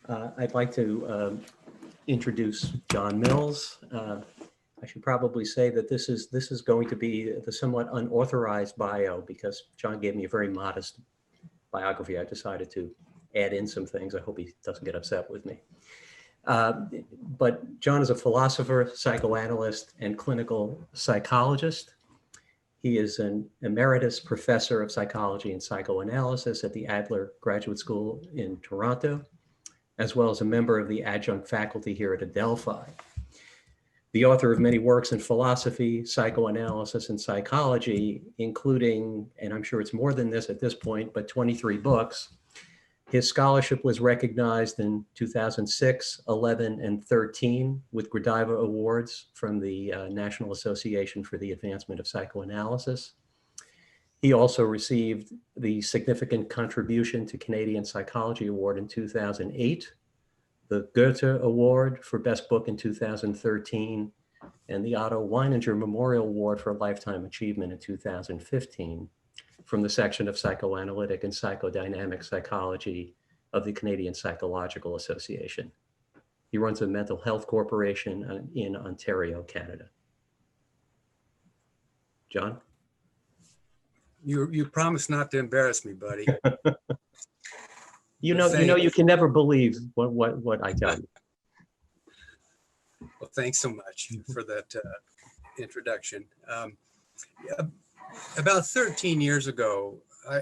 I'd like to introduce Jon Mills. I should probably say that this is going to be the somewhat unauthorized bio because Jon gave me a very modest biography. I decided to add in some things. I hope he doesn't get upset with me. But Jon is a philosopher, psychoanalyst, and clinical psychologist. He is an emeritus professor of psychology and psychoanalysis at the Adler Graduate School in Toronto, as well as a member of the adjunct faculty here at Adelphi. The author of many works in philosophy, psychoanalysis, and psychology, including, and I'm sure it's more than this at this point, but 23 books. His scholarship was recognized in 2006, 11, and 13 with Gradiva Awards from the National Association for the Advancement of Psychoanalysis. He also received the Significant Contribution to Canadian Psychology Award in 2008, the Goethe Award for Best Book in 2013, and the Otto Weininger Memorial Award for Lifetime Achievement in 2015 from the section of Psychoanalytic and Psychodynamic Psychology of the Canadian Psychological Association. He runs a mental health corporation in Ontario, Canada. Jon? You promised not to embarrass me, buddy. You know, you can never believe what I tell you. Well, thanks so much for that introduction. About 13 years ago,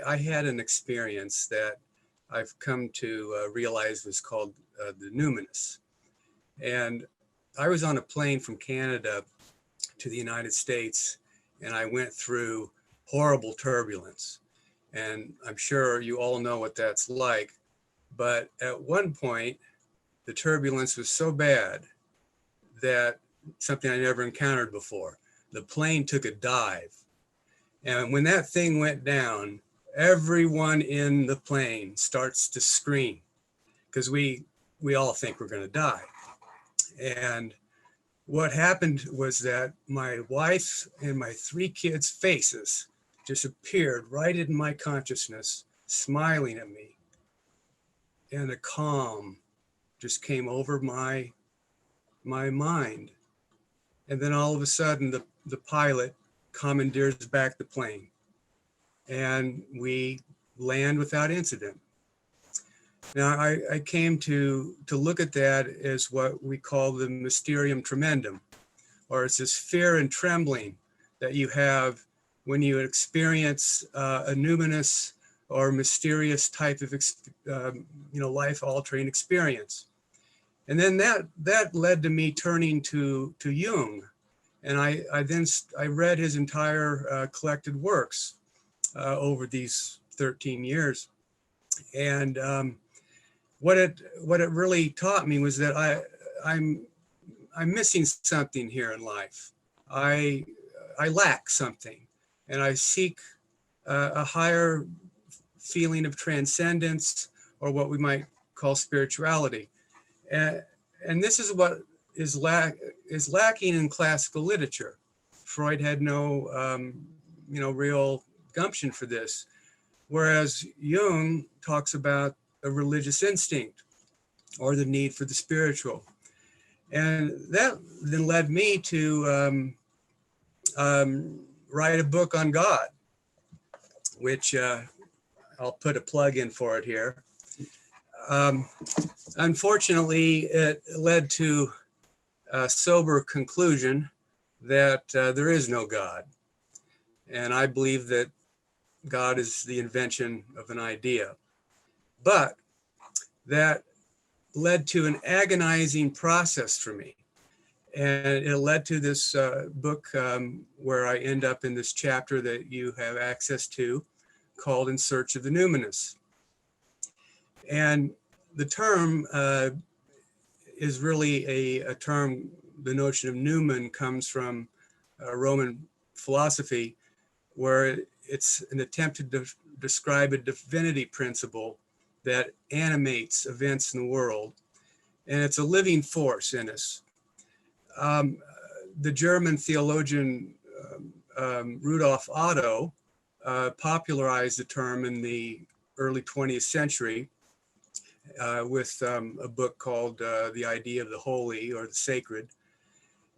I had an experience that I've come to realize was called the Numinous. And I was on a plane from Canada to the United States, and I went through horrible turbulence. And I'm sure you all know what that's like. But at one point, the turbulence was so bad that something I never encountered before. The plane took a dive. And when that thing went down, everyone in the plane starts to scream because we all think we're going to die. And what happened was that my wife and my 3 kids' faces just appeared right in my consciousness, smiling at me. And a calm just came over my mind. And then all of a sudden, the pilot commandeers back the plane, and we land without incident. Now, I came to look at that as what we call the mysterium tremendum, or it's this fear and trembling that you have when you experience a numinous or mysterious type of life-altering experience. And then that led to me turning to Jung. And I read his entire collected works over these 13 years. And what it really taught me was that I'm missing something here in life. I lack something, and I seek a higher feeling of transcendence, or what we might call spirituality. And this is what is lacking in classical literature. Freud had no real gumption for this, whereas Jung talks about a religious instinct or the need for the spiritual. And that then led me to write a book on God, which I'll put a plug in for it here. Unfortunately, it led to a sober conclusion that there is no God. And I believe that God is the invention of an idea. But that led to an agonizing process for me. And it led to this book where I end up in this chapter that you have access to, called In Search of the Numinous. And the term is really a term, the notion of numen comes from Roman philosophy, where it's an attempt to describe a divinity principle that animates events in the world. And it's a living force in us. The German theologian Rudolf Otto popularized the term in the early 20th century with a book called The Idea of the Holy or the Sacred.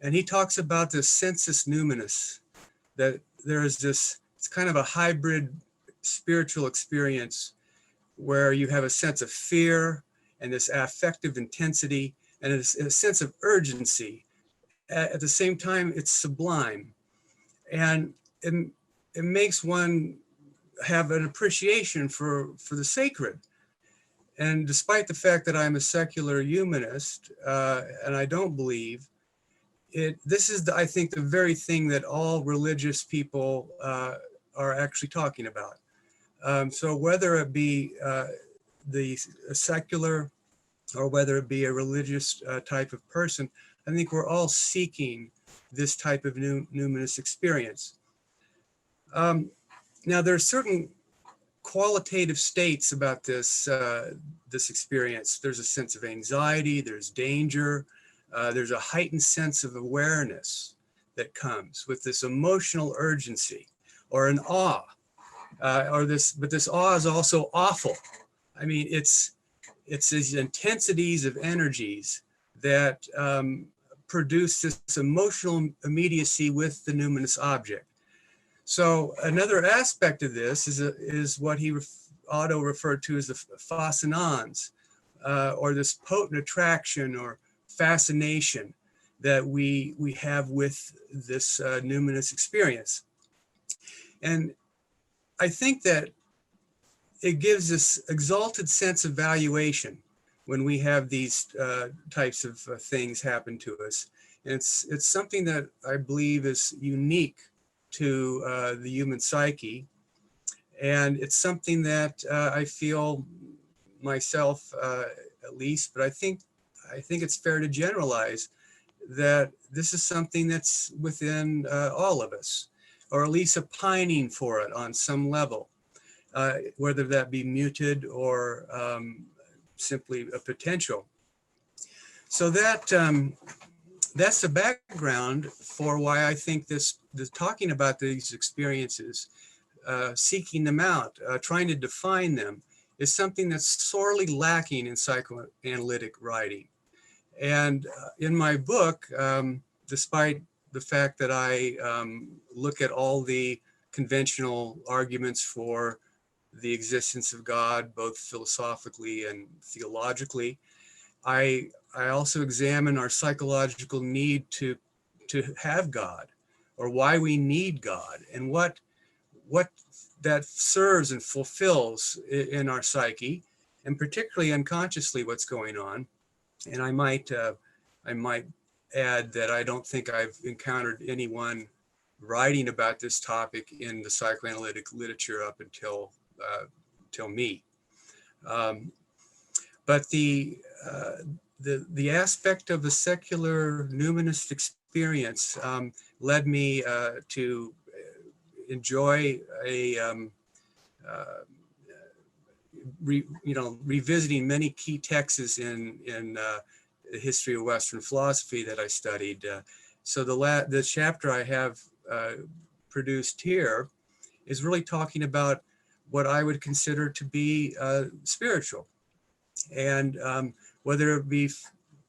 And he talks about the sensus numinous, that there is this, it's kind of a hybrid spiritual experience where you have a sense of fear and this affective intensity and a sense of urgency. At the same time, it's sublime. And it makes one have an appreciation for the sacred. And despite the fact that I'm a secular humanist, and I don't believe, this is, I think, the very thing that all religious people are actually talking about. So whether it be the secular or whether it be a religious type of person, I think we're all seeking this type of numinous experience. Now, there are certain qualitative states about this experience. There's a sense of anxiety, there's danger, there's a heightened sense of awareness that comes with this emotional urgency or an awe, but this awe is also awful. I mean, it's these intensities of energies that produce this emotional immediacy with the numinous object. So another aspect of this is what Otto referred to as the fascinans, or this potent attraction or fascination that we have with this numinous experience. And I think that it gives this exalted sense of valuation when we have these types of things happen to us. And it's something that I believe is unique to the human psyche. And it's something that I feel myself, at least, but I think it's fair to generalize that this is something that's within all of us, or at least a pining for it on some level, whether that be muted or simply a potential. So that's the background for why I think this talking about these experiences, seeking them out, trying to define them, is something that's sorely lacking in psychoanalytic writing. And in my book, despite the fact that I look at all the conventional arguments for the existence of God, both philosophically and theologically, I also examine our psychological need to have God, or why we need God, and what that serves and fulfills in our psyche, and particularly unconsciously what's going on. And I might add that I don't think I've encountered anyone writing about this topic in the psychoanalytic literature up until me. But the aspect of the secular numinous experience led me to enjoy revisiting many key texts in the history of Western philosophy that I studied. So the chapter I have produced here is really talking about what I would consider to be spiritual. And whether it be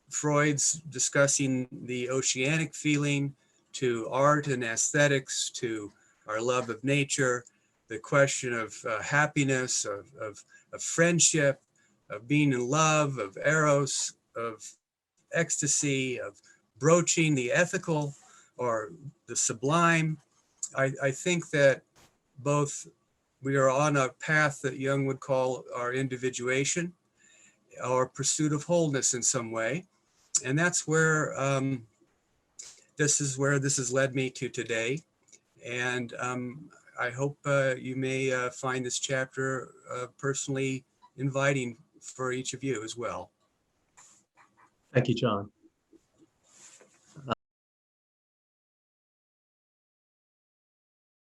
Freud's discussing the oceanic feeling, to art and aesthetics, to our love of nature, the question of happiness, of friendship, of being in love, of eros, of ecstasy, of broaching the ethical or the sublime. I think that both we are on a path that Jung would call our individuation, or pursuit of wholeness in some way. And that's where this has led me to today. And I hope you may find this chapter personally inviting for each of you as well. Thank you, Jon.